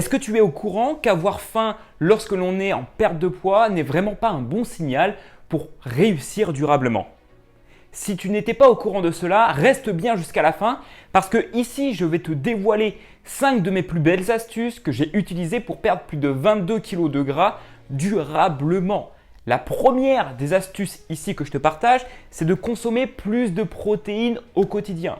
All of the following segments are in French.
Est-ce que tu es au courant qu'avoir faim lorsque l'on est en perte de poids n'est vraiment pas un bon signal pour réussir durablement? Si tu n'étais pas au courant de cela, reste bien jusqu'à la fin parce que ici, je vais te dévoiler 5 de mes plus belles astuces que j'ai utilisées pour perdre plus de 22 kg de gras durablement. La première des astuces ici que je te partage, c'est de consommer plus de protéines au quotidien.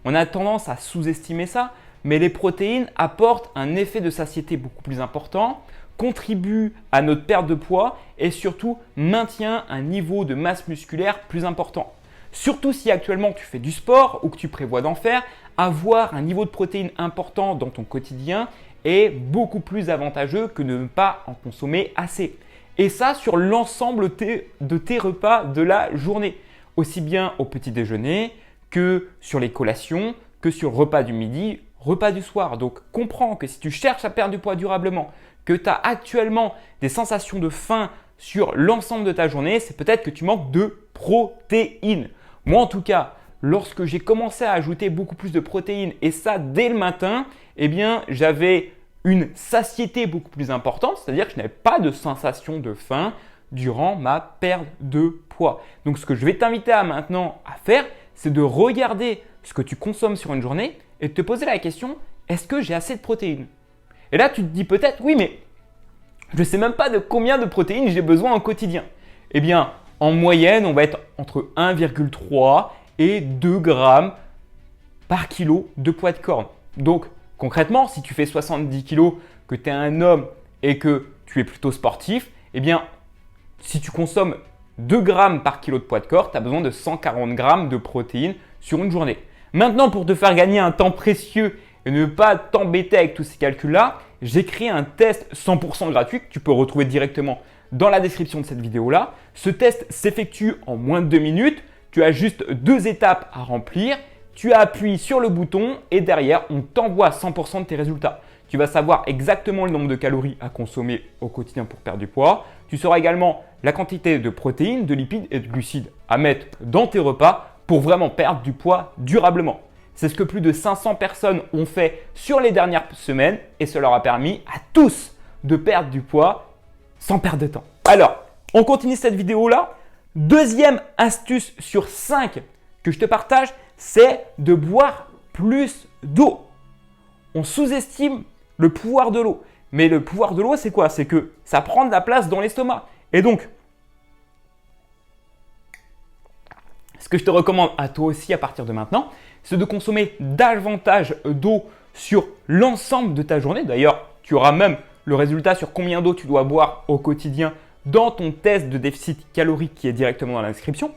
On a tendance à sous-estimer ça, mais les protéines apportent un effet de satiété beaucoup plus important, contribuent à notre perte de poids et surtout maintiennent un niveau de masse musculaire plus important. Surtout si actuellement tu fais du sport ou que tu prévois d'en faire, avoir un niveau de protéines important dans ton quotidien est beaucoup plus avantageux que de ne pas en consommer assez. Et ça sur l'ensemble de tes repas de la journée, aussi bien au petit déjeuner que sur les collations, que sur le repas du midi, repas du soir. Donc comprends que si tu cherches à perdre du poids durablement, que tu as actuellement des sensations de faim sur l'ensemble de ta journée, c'est peut-être que tu manques de protéines. Moi en tout cas, lorsque j'ai commencé à ajouter beaucoup plus de protéines et ça dès le matin, eh bien j'avais une satiété beaucoup plus importante, c'est-à-dire que je n'avais pas de sensation de faim durant ma perte de poids. Donc ce que je vais t'inviter à maintenant à faire, c'est de regarder ce que tu consommes sur une journée et de te poser la question, est-ce que j'ai assez de protéines? Et là, tu te dis peut-être, oui, mais je ne sais même pas de combien de protéines j'ai besoin au quotidien. Eh bien, en moyenne, on va être entre 1,3 et 2 grammes par kilo de poids de corps. Donc, concrètement, si tu fais 70 kg, que tu es un homme et que tu es plutôt sportif, eh bien, si tu consommes 2 grammes par kilo de poids de corps, tu as besoin de 140 grammes de protéines sur une journée. Maintenant, pour te faire gagner un temps précieux et ne pas t'embêter avec tous ces calculs-là, j'ai créé un test 100% gratuit que tu peux retrouver directement dans la description de cette vidéo-là. Ce test s'effectue en moins de 2 minutes. Tu as juste 2 étapes à remplir. Tu appuies sur le bouton et derrière, on t'envoie 100% de tes résultats. Tu vas savoir exactement le nombre de calories à consommer au quotidien pour perdre du poids. Tu sauras également la quantité de protéines, de lipides et de glucides à mettre dans tes repas pour vraiment perdre du poids durablement. C'est ce que plus de 500 personnes ont fait sur les dernières semaines et cela leur a permis à tous de perdre du poids sans perdre de temps. Alors, on continue cette vidéo-là. Deuxième astuce sur 5 que je te partage, c'est de boire plus d'eau. On sous-estime le pouvoir de l'eau. Mais le pouvoir de l'eau, c'est quoi? C'est que ça prend de la place dans l'estomac. Et donc, ce que je te recommande à toi aussi à partir de maintenant, c'est de consommer davantage d'eau sur l'ensemble de ta journée. D'ailleurs, tu auras même le résultat sur combien d'eau tu dois boire au quotidien dans ton test de déficit calorique qui est directement dans la description.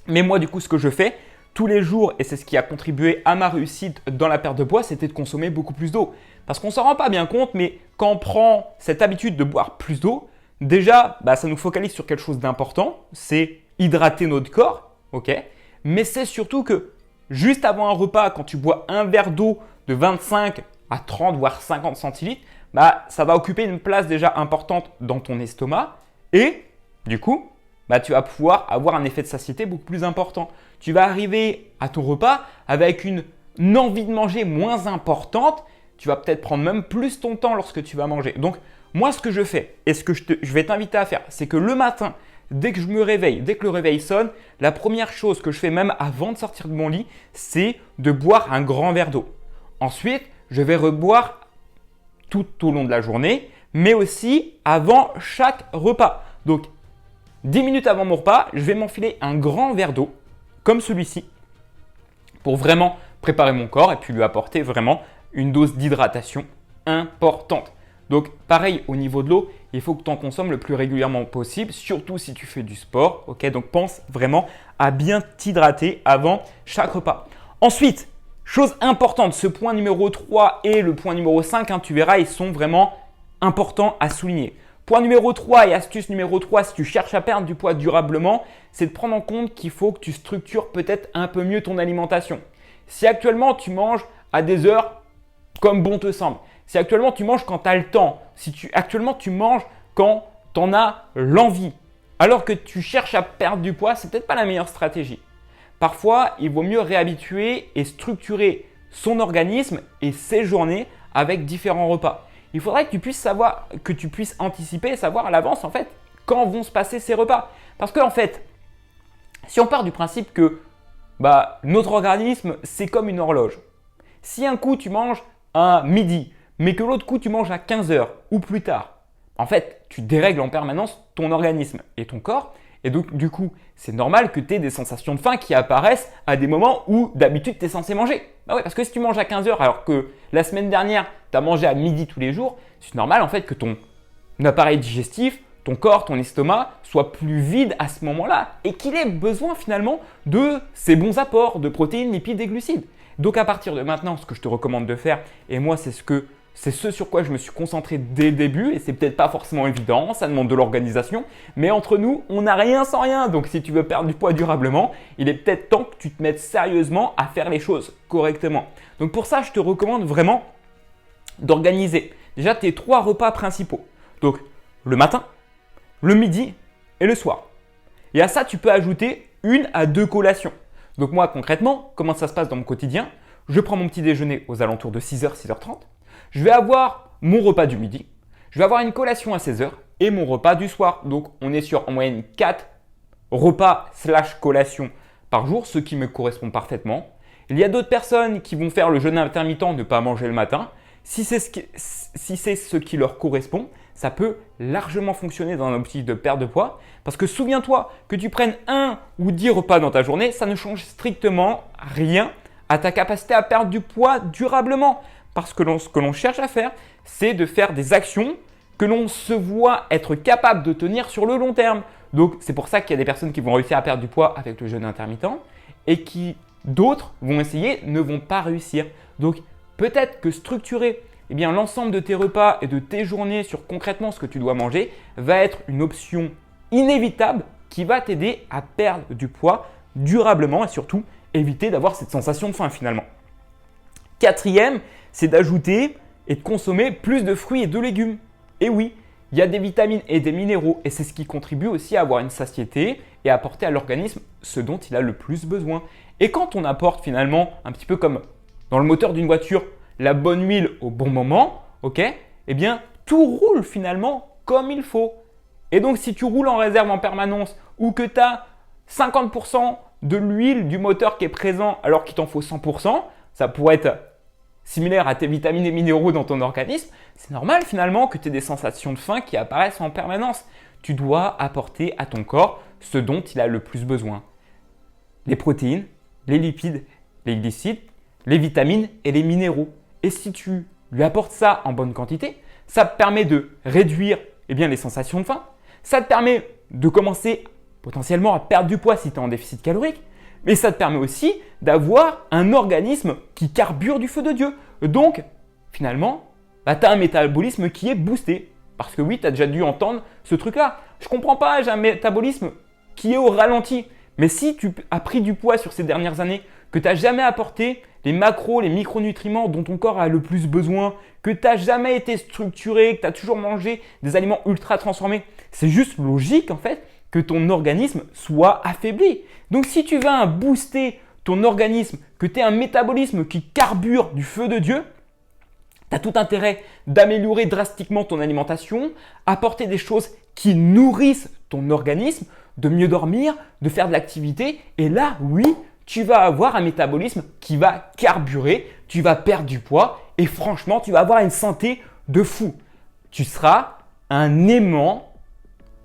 Mais moi, du coup, ce que je fais tous les jours, et c'est ce qui a contribué à ma réussite dans la perte de poids, c'était de consommer beaucoup plus d'eau. Parce qu'on ne s'en rend pas bien compte, mais quand on prend cette habitude de boire plus d'eau, déjà, ça nous focalise sur quelque chose d'important, c'est hydrater notre corps, ok? Mais c'est surtout que juste avant un repas, quand tu bois un verre d'eau de 25 à 30 voire 50 centilitres, ça va occuper une place déjà importante dans ton estomac et du coup, tu vas pouvoir avoir un effet de satiété beaucoup plus important. Tu vas arriver à ton repas avec une envie de manger moins importante. Tu vas peut-être prendre même plus ton temps lorsque tu vas manger. Donc, moi, ce que je fais et ce que je vais t'inviter à faire, c'est que le matin, dès que je me réveille, dès que le réveil sonne, la première chose que je fais même avant de sortir de mon lit, c'est de boire un grand verre d'eau. Ensuite, je vais reboire tout au long de la journée, mais aussi avant chaque repas. Donc, 10 minutes avant mon repas, je vais m'enfiler un grand verre d'eau, comme celui-ci, pour vraiment préparer mon corps et puis lui apporter vraiment une dose d'hydratation importante. Donc, pareil au niveau de l'eau, il faut que tu en consommes le plus régulièrement possible, surtout si tu fais du sport. Ok, donc, pense vraiment à bien t'hydrater avant chaque repas. Ensuite, chose importante, ce point numéro 3 et le point numéro 5, tu verras, ils sont vraiment importants à souligner. Point numéro 3 et astuce numéro 3, si tu cherches à perdre du poids durablement, c'est de prendre en compte qu'il faut que tu structures peut-être un peu mieux ton alimentation. Si actuellement tu manges à des heures comme bon te semble, si actuellement tu manges quand tu as le temps, si actuellement tu manges quand tu en as l'envie, alors que tu cherches à perdre du poids, c'est peut-être pas la meilleure stratégie. Parfois, il vaut mieux réhabituer et structurer son organisme et ses journées avec différents repas. il faudrait que tu puisses anticiper et savoir à l'avance en fait quand vont se passer ces repas. Parce que en fait, si on part du principe que notre organisme c'est comme une horloge. Si un coup tu manges à midi, mais que l'autre coup tu manges à 15 heures ou plus tard, en fait, tu dérègles en permanence ton organisme et ton corps. Et donc, du coup, c'est normal que tu aies des sensations de faim qui apparaissent à des moments où d'habitude tu es censé manger. Bah ouais, parce que si tu manges à 15 heures alors que la semaine dernière, tu as mangé à midi tous les jours, c'est normal en fait que ton appareil digestif, ton corps, ton estomac soit plus vide à ce moment-là et qu'il ait besoin finalement de ces bons apports de protéines, lipides et glucides. Donc à partir de maintenant, ce que je te recommande de faire, et moi c'est ce sur quoi je me suis concentré dès le début et c'est peut-être pas forcément évident, ça demande de l'organisation, mais entre nous, on n'a rien sans rien. Donc si tu veux perdre du poids durablement, il est peut-être temps que tu te mettes sérieusement à faire les choses correctement. Donc pour ça, je te recommande vraiment d'organiser déjà tes 3 repas principaux. Donc le matin, le midi et le soir. Et à ça, tu peux ajouter 1 à 2 collations. Donc moi concrètement, comment ça se passe dans mon quotidien? Je prends mon petit déjeuner aux alentours de 6h, 6h30. Je vais avoir mon repas du midi, je vais avoir une collation à 16h et mon repas du soir. Donc on est sur en moyenne 4 repas / collations par jour, ce qui me correspond parfaitement. Il y a d'autres personnes qui vont faire le jeûne intermittent, ne pas manger le matin. Si c'est ce qui leur correspond, ça peut largement fonctionner dans l'optique de perte de poids. Parce que souviens-toi que tu prennes 1 ou 10 repas dans ta journée, ça ne change strictement rien à ta capacité à perdre du poids durablement. Parce que ce que l'on cherche à faire, c'est de faire des actions que l'on se voit être capable de tenir sur le long terme. Donc, c'est pour ça qu'il y a des personnes qui vont réussir à perdre du poids avec le jeûne intermittent et qui d'autres vont essayer, ne vont pas réussir. Donc, peut-être que structurer l'ensemble de tes repas et de tes journées sur concrètement ce que tu dois manger va être une option inévitable qui va t'aider à perdre du poids durablement et surtout éviter d'avoir cette sensation de faim finalement. 4e, c'est d'ajouter et de consommer plus de fruits et de légumes. Et oui, il y a des vitamines et des minéraux et c'est ce qui contribue aussi à avoir une satiété et à apporter à l'organisme ce dont il a le plus besoin. Et quand on apporte finalement, un petit peu comme dans le moteur d'une voiture, la bonne huile au bon moment, tout roule finalement comme il faut. Et donc si tu roules en réserve en permanence ou que tu as 50% de l'huile du moteur qui est présent alors qu'il t'en faut 100%, ça pourrait être similaire à tes vitamines et minéraux dans ton organisme, c'est normal finalement que tu aies des sensations de faim qui apparaissent en permanence. Tu dois apporter à ton corps ce dont il a le plus besoin. Les protéines, les lipides, les glucides, les vitamines et les minéraux. Et si tu lui apportes ça en bonne quantité, ça te permet de réduire les sensations de faim. Ça te permet de commencer potentiellement à perdre du poids si tu es en déficit calorique. Mais ça te permet aussi d'avoir un organisme qui carbure du feu de Dieu. Donc, finalement, tu as un métabolisme qui est boosté. Parce que oui, tu as déjà dû entendre ce truc-là. Je ne comprends pas, j'ai un métabolisme qui est au ralenti. Mais si tu as pris du poids sur ces dernières années, que tu n'as jamais apporté les macros, les micronutriments dont ton corps a le plus besoin, que tu n'as jamais été structuré, que tu as toujours mangé des aliments ultra transformés, c'est juste logique en fait que ton organisme soit affaibli. Donc si tu vas booster ton organisme, que tu aies un métabolisme qui carbure du feu de Dieu, tu as tout intérêt d'améliorer drastiquement ton alimentation, apporter des choses qui nourrissent ton organisme, de mieux dormir, de faire de l'activité. Et là, oui, tu vas avoir un métabolisme qui va carburer, tu vas perdre du poids et franchement, tu vas avoir une santé de fou. Tu seras un aimant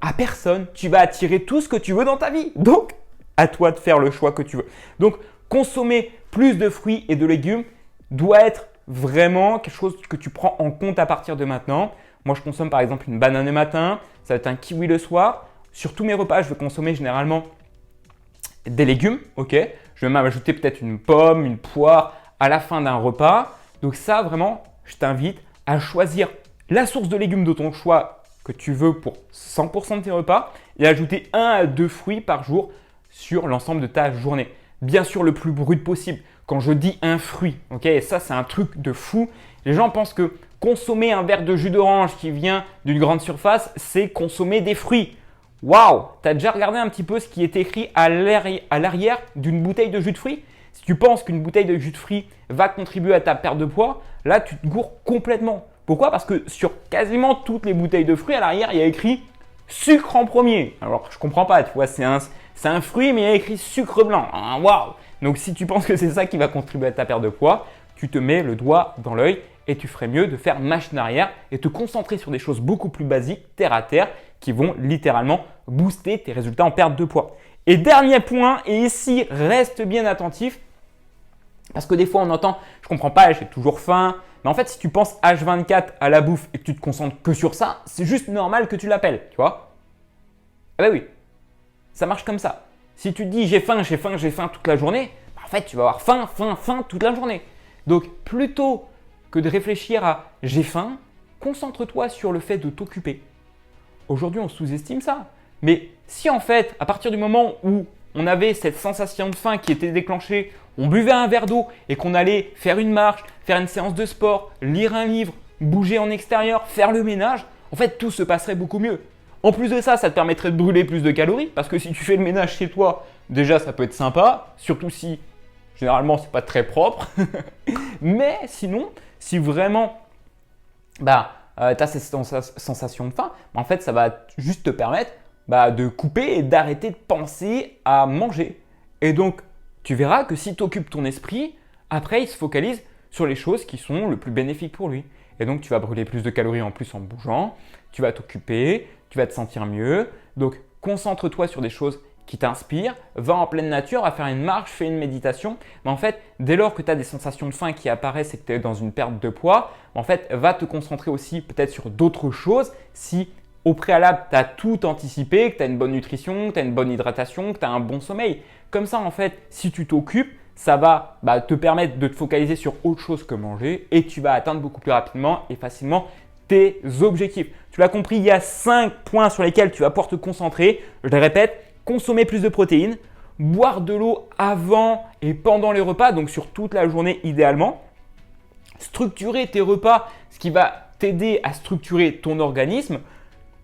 à personne. Tu vas attirer tout ce que tu veux dans ta vie. Donc, à toi de faire le choix que tu veux. Donc, consommer plus de fruits et de légumes doit être vraiment quelque chose que tu prends en compte à partir de maintenant. Moi, je consomme par exemple une banane le matin, ça va être un kiwi le soir. Sur tous mes repas, je vais consommer généralement des légumes. Ok, je vais même ajouter peut-être une pomme, une poire à la fin d'un repas. Donc ça, vraiment, je t'invite à choisir la source de légumes de ton choix que tu veux pour 100% de tes repas et ajouter 1 à 2 fruits par jour sur l'ensemble de ta journée. Bien sûr, le plus brut possible. Quand je dis un fruit, ok, et ça, c'est un truc de fou. Les gens pensent que consommer un verre de jus d'orange qui vient d'une grande surface, c'est consommer des fruits. Waouh! Tu as déjà regardé un petit peu ce qui est écrit à l'arrière d'une bouteille de jus de fruits? Si tu penses qu'une bouteille de jus de fruits va contribuer à ta perte de poids, là, tu te gourres complètement. Pourquoi? Parce que sur quasiment toutes les bouteilles de fruits, à l'arrière, il y a écrit sucre en premier. Alors, je comprends pas, tu vois, c'est un fruit, mais il y a écrit sucre blanc. Ah, waouh! Donc, si tu penses que c'est ça qui va contribuer à ta perte de poids, tu te mets le doigt dans l'œil et tu ferais mieux de faire machine arrière et te concentrer sur des choses beaucoup plus basiques, terre à terre, qui vont littéralement booster tes résultats en perte de poids. Et dernier point, et ici, reste bien attentif, parce que des fois on entend « je comprends pas, j'ai toujours faim ». Mais en fait, si tu penses H24 à la bouffe et que tu te concentres que sur ça, c'est juste normal que tu l'appelles, tu vois. Ah bah oui, ça marche comme ça. Si tu te dis « j'ai faim, j'ai faim, j'ai faim toute la journée », en fait, tu vas avoir faim, faim, faim toute la journée. Donc, plutôt que de réfléchir à « j'ai faim », concentre-toi sur le fait de t'occuper. Aujourd'hui, on sous-estime ça. Mais si en fait, à partir du moment où on avait cette sensation de faim qui était déclenchée, on buvait un verre d'eau et qu'on allait faire une marche, faire une séance de sport, lire un livre, bouger en extérieur, faire le ménage, en fait, tout se passerait beaucoup mieux. En plus de ça, ça te permettrait de brûler plus de calories parce que si tu fais le ménage chez toi, déjà, ça peut être sympa, surtout si généralement, c'est pas très propre. Mais sinon, si vraiment tu as cette sensation de faim, en fait, ça va juste te permettre de couper et d'arrêter de penser à manger. Et donc, tu verras que si tu occupes ton esprit, après, il se focalise sur les choses qui sont le plus bénéfiques pour lui. Et donc, tu vas brûler plus de calories en plus en bougeant, tu vas t'occuper, tu vas te sentir mieux. Donc, concentre-toi sur des choses qui t'inspirent, va en pleine nature, va faire une marche, fais une méditation. Mais en fait, dès lors que tu as des sensations de faim qui apparaissent et que tu es dans une perte de poids, en fait, va te concentrer aussi peut-être sur d'autres choses. Si au préalable, tu as tout anticipé, que tu as une bonne nutrition, que tu as une bonne hydratation, que tu as un bon sommeil. Comme ça, en fait, si tu t'occupes, ça va te permettre de te focaliser sur autre chose que manger et tu vas atteindre beaucoup plus rapidement et facilement tes objectifs. Tu l'as compris, il y a 5 points sur lesquels tu vas pouvoir te concentrer. Je les répète, consommer plus de protéines, boire de l'eau avant et pendant les repas, donc sur toute la journée idéalement. Structurer tes repas, ce qui va t'aider à structurer ton organisme.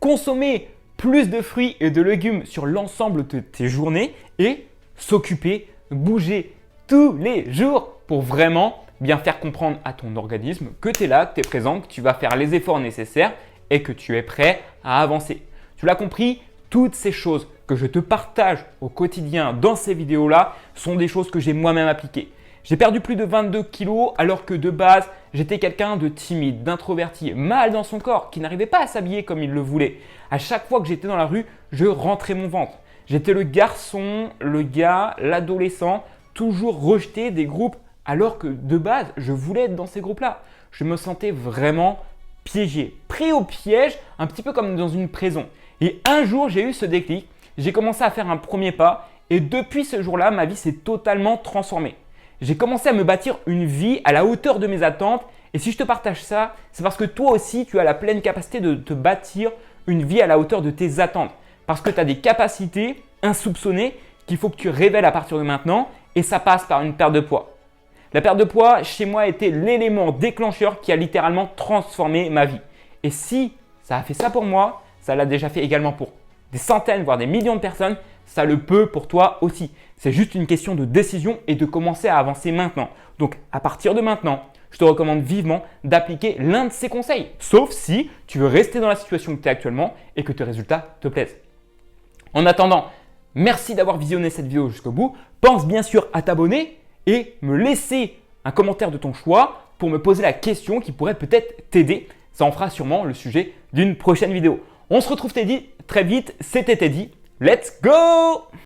Consommer plus de fruits et de légumes sur l'ensemble de tes journées et s'occuper, bouger tous les jours pour vraiment bien faire comprendre à ton organisme que tu es là, que tu es présent, que tu vas faire les efforts nécessaires et que tu es prêt à avancer. Tu l'as compris, toutes ces choses que je te partage au quotidien dans ces vidéos-là sont des choses que j'ai moi-même appliquées. J'ai perdu plus de 22 kilos alors que de base, j'étais quelqu'un de timide, d'introverti, mal dans son corps, qui n'arrivait pas à s'habiller comme il le voulait. À chaque fois que j'étais dans la rue, je rentrais mon ventre. J'étais le garçon, le gars, l'adolescent, toujours rejeté des groupes alors que de base, je voulais être dans ces groupes-là. Je me sentais vraiment piégé, pris au piège, un petit peu comme dans une prison. Et un jour, j'ai eu ce déclic, j'ai commencé à faire un premier pas et depuis ce jour-là, ma vie s'est totalement transformée. J'ai commencé à me bâtir une vie à la hauteur de mes attentes et si je te partage ça, c'est parce que toi aussi, tu as la pleine capacité de te bâtir une vie à la hauteur de tes attentes. Parce que tu as des capacités insoupçonnées qu'il faut que tu révèles à partir de maintenant et ça passe par une perte de poids. La perte de poids, chez moi, était l'élément déclencheur qui a littéralement transformé ma vie. Et si ça a fait ça pour moi, ça l'a déjà fait également pour des centaines, voire des millions de personnes, ça le peut pour toi aussi. C'est juste une question de décision et de commencer à avancer maintenant. Donc, à partir de maintenant, je te recommande vivement d'appliquer l'un de ces conseils. Sauf si tu veux rester dans la situation que tu es actuellement et que tes résultats te plaisent. En attendant, merci d'avoir visionné cette vidéo jusqu'au bout. Pense bien sûr à t'abonner et me laisser un commentaire de ton choix pour me poser la question qui pourrait peut-être t'aider. Ça en fera sûrement le sujet d'une prochaine vidéo. On se retrouve très vite, c'était Teddy. Let's go!